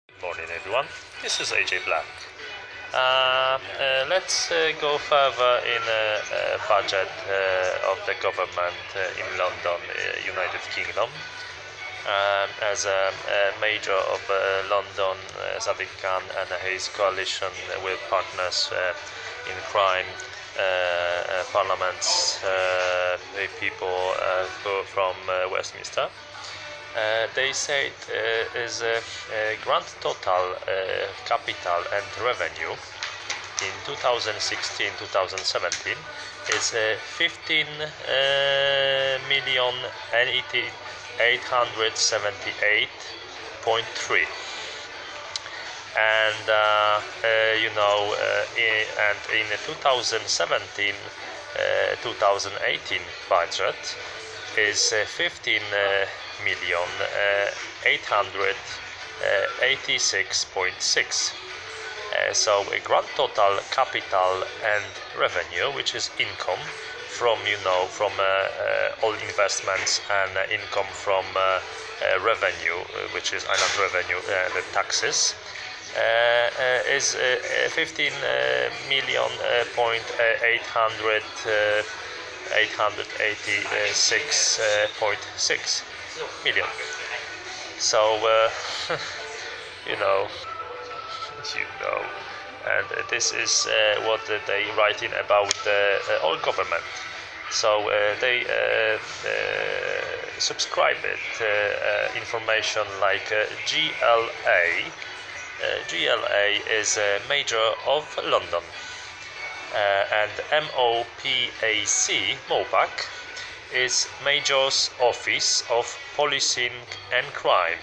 Good morning, everyone. This is AJ Black. Let's go further in budget of the government in London, United Kingdom. As a major of London, Sadiq Khan and his coalition with partners in crime, parliaments, people from Westminster. They say it is a grand total capital and revenue in 2016-2017 is 15 million and 878.3, and and in 2017 2018 budget is 15 million 886.6. So a grand total capital and revenue, which is income from all investments and income from revenue, which is island revenue, the taxes, is 15 million point 886.6 million. So and this is what they writing about all government. So they subscribe it information like GLA. GLA is a major of London. And MOPAC is Major's Office of Policing and Crime,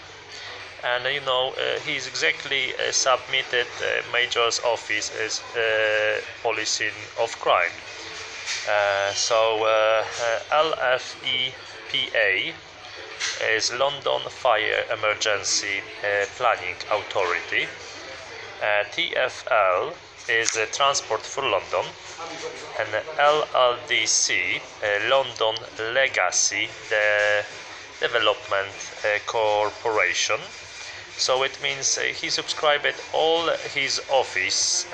and he's exactly submitted Major's Office is Policing of Crime. So LFEPA is London Fire Emergency Planning Authority. TfL is Transport for London, and LLDC, London Legacy Development Corporation. So it means he subscribed all his office,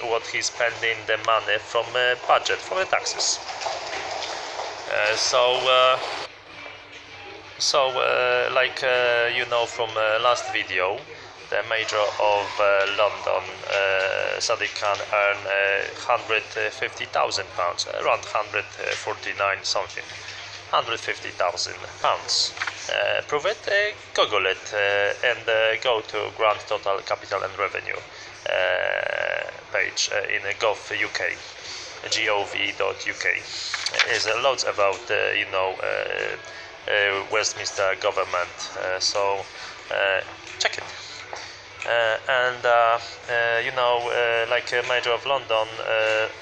what he's spending the money from budget, from the taxes. From last video, the mayor of London, Sadiq Khan, earned £150,000, around 149 something, £150,000. Prove it, Google it, and go to Grand Total Capital and Revenue page in gov.uk, gov.uk. There's loads about Westminster government, so check it. Like a Mayor of London,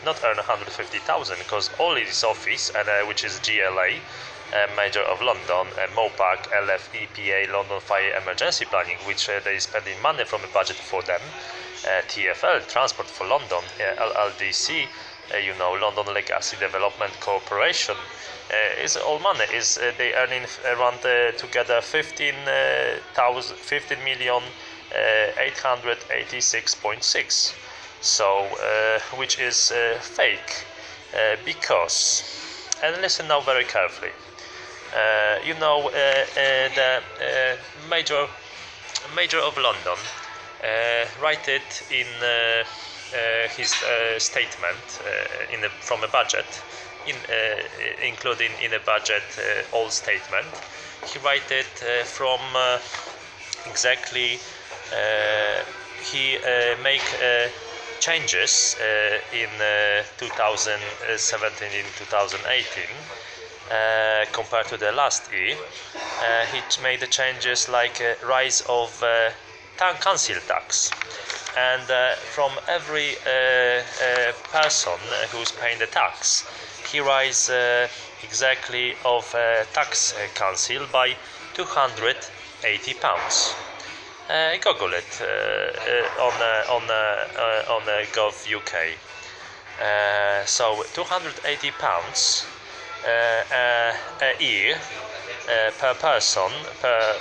not earn 150,000 because all his office, and which is GLA, Mayor of London, MOPAC, LFEPA, London Fire Emergency Planning, which they spending money from the budget for them. TfL, Transport for London, LLDC, London Legacy Development Corporation, is all money. Is they earning around together 15 million. 886.6, so which is fake, because, and listen now very carefully, the mayor of London write it in his statement from a budget, including in a budget all statement. He write it from exactly. He make changes in 2017 in 2018 compared to the last year. He made the changes like rise of council tax, and from every person who's paying the tax, he rise exactly of tax council by £280. Google it on gov.uk. So £280 a year per person per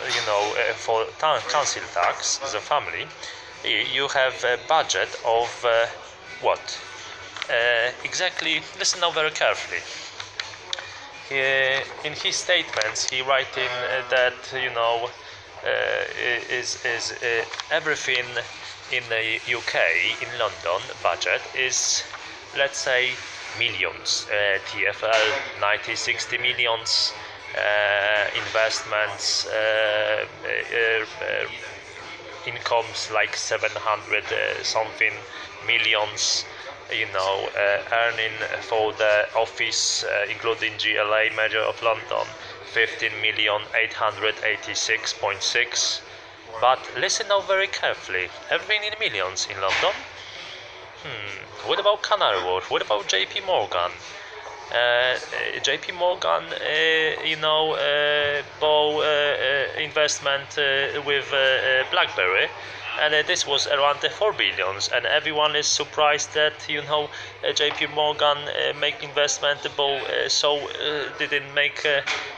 for council tax as a family. You have a budget of what exactly? Listen now very carefully. In his statements, he writing that is everything in the UK, in London budget is, let's say, millions. TfL 90-60 millions, investments, incomes like 700 something millions. Earning for the office, including GLA, Mayor of London, 15,886,600. But listen now very carefully. Everything in millions in London. What about Canary Wharf? What about JP Morgan? JP Morgan, bought investment with BlackBerry. And this was around 4 billions, and everyone is surprised that JP Morgan make investment, didn't make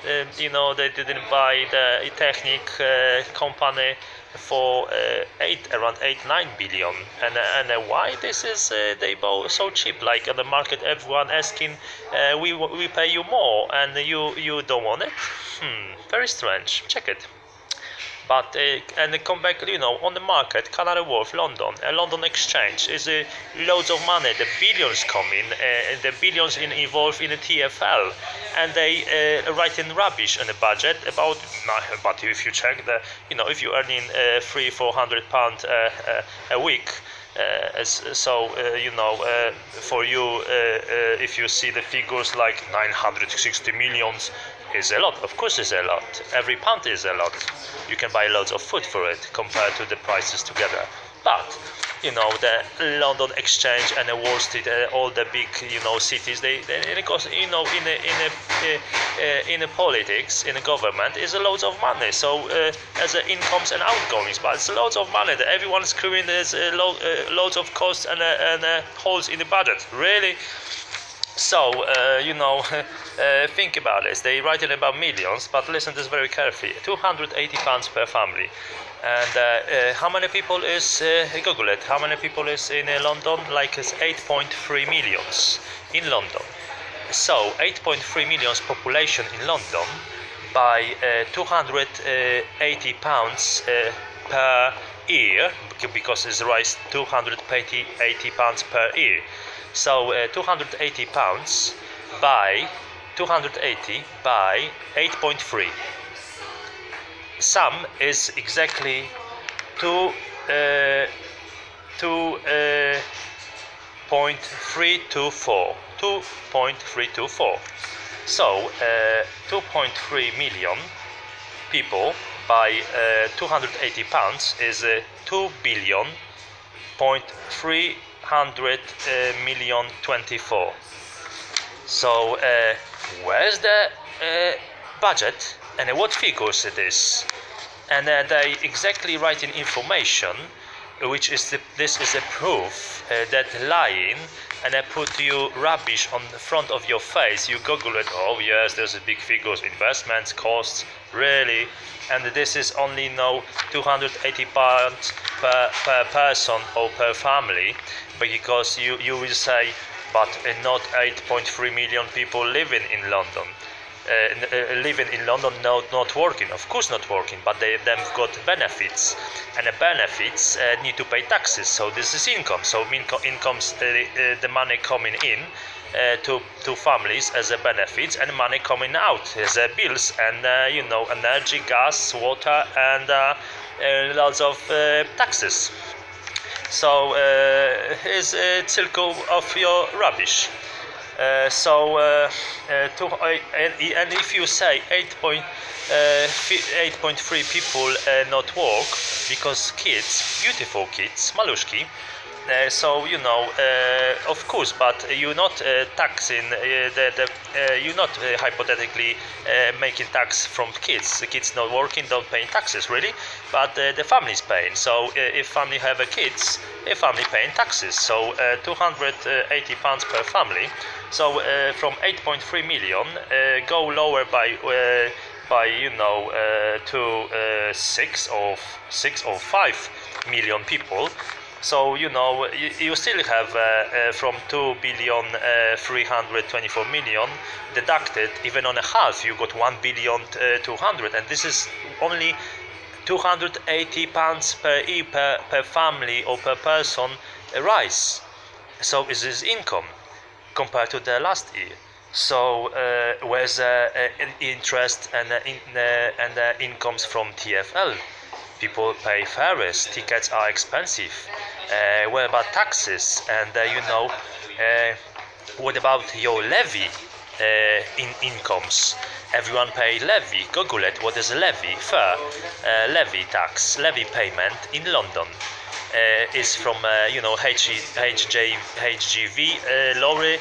they didn't buy the Technic company for around 8-9 billion, and why this is they bought so cheap, like on the market everyone asking we pay you more and you don't want it. Very strange. Check it. But and come back, on the market, Canary Wharf, London, London Exchange is loads of money. The billions coming, the billions involved in the TfL, and they writing rubbish in the budget about. But if you check if you're earning £300-400 a week. For you, if you see the figures like 960 millions, is a lot. Of course, is a lot. Every pound is a lot. You can buy loads of food for it compared to the prices together. But the London Exchange and the Wall Street, all the big cities, because in the politics, in the government, is a loads of money. So as incomes and outgoings, but it's loads of money. Everyone's screaming there's loads of costs and holes in the budget. Really. So think about this. They write it about millions, but listen to this very carefully. £280 per family. And how many people is Google it? How many people is in London? Like it's 8.3 millions in London. So 8.3 millions population in London by £280 per year, because it's rise £280 per year. So £280 by 280 by 8.3. Sum is exactly 2.324. 2.324. So 2.3 million people by £280 is 2 billion point 300 million 24. So where's the budget and what figures it is? And they exactly write in information, which is this is a proof that lying, and I put you rubbish on the front of your face. You Google it. Oh yes, there's a big figures, investments, costs, really. And this is only £280 per person or per family, because you will say, but not 8.3 million people living in London. Not working. Of course not working, but they've got benefits, and the benefits need to pay taxes. So this is income. So incomes, the money coming in to families as a benefits, and money coming out as bills and energy, gas, water, and lots of taxes. So here's a circle of your rubbish. And if you say 8.3 people not work because kids, beautiful kids, maluszki, of course, but you're not taxing you're not hypothetically making tax from kids. The kids not working, don't pay taxes really, but the family's paying. So if family have a kids, a family paying taxes. So £280 per family. So from 8.3 million, go lower by by 6 or 5 million people. So you still have from 2 billion 324 million deducted. Even on a half, you got 1 billion 200, and this is only 280 pounds per year per family or per person rise. So is this income compared to the last year? So where's interest and incomes from TfL? People pay fares, tickets are expensive. What about taxes? And what about your levy in incomes? Everyone pay levy. Google it. What is a levy? Fair levy tax, levy payment in London is from HGV lorry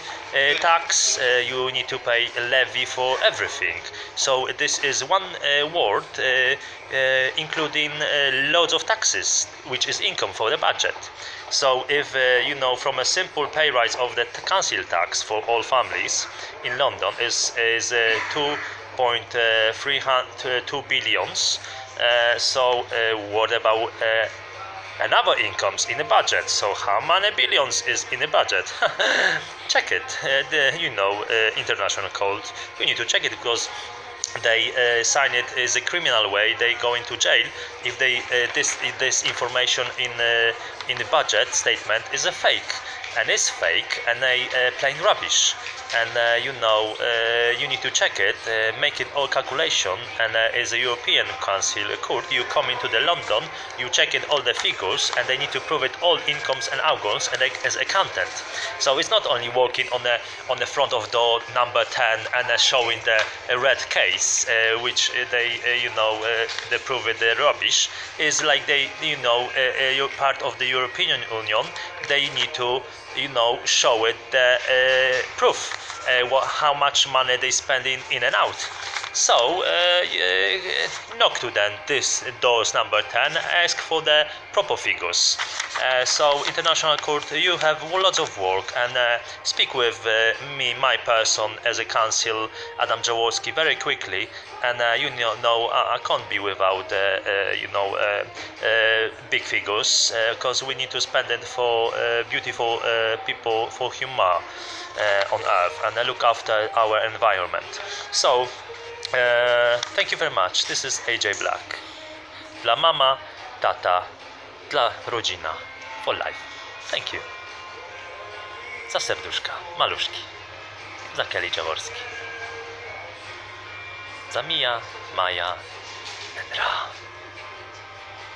tax. You need to pay a levy for everything. So this is one word including loads of taxes, which is income for the budget. So if from a simple pay rise of the council tax for all families in London is 2.302 billions. So what about another incomes in the budget? So how many billions is in the budget? Check it. International code. You need to check it because they sign it as a criminal way. They go into jail if they this information in the budget statement is a fake, and it's fake and they plain rubbish. And you need to check it, make it all calculation, and as a European Council court, you come into the London, you check it all the figures, and they need to prove it all incomes and outgoings, and as accountant. So it's not only working on the front of door number 10 and showing the red case, which they they prove it rubbish. Is like you're part of the European Union. They need to show it the proof. How much money they spend in and out. So knock to them this doors number 10, ask for the proper figures. So International Court, you have lots of work, and speak with me, my person as a council, Adam Jaworski, very quickly. And I can't be without big figures, because we need to spend it for beautiful people, for human on earth, and look after our environment. So thank you very much. This is AJ Black. Dla mama, tata, dla rodzina, for life. Thank you. Za serduszka, maluszki. Za Kelly Jaworski. Za Mija, Maja, and Ra.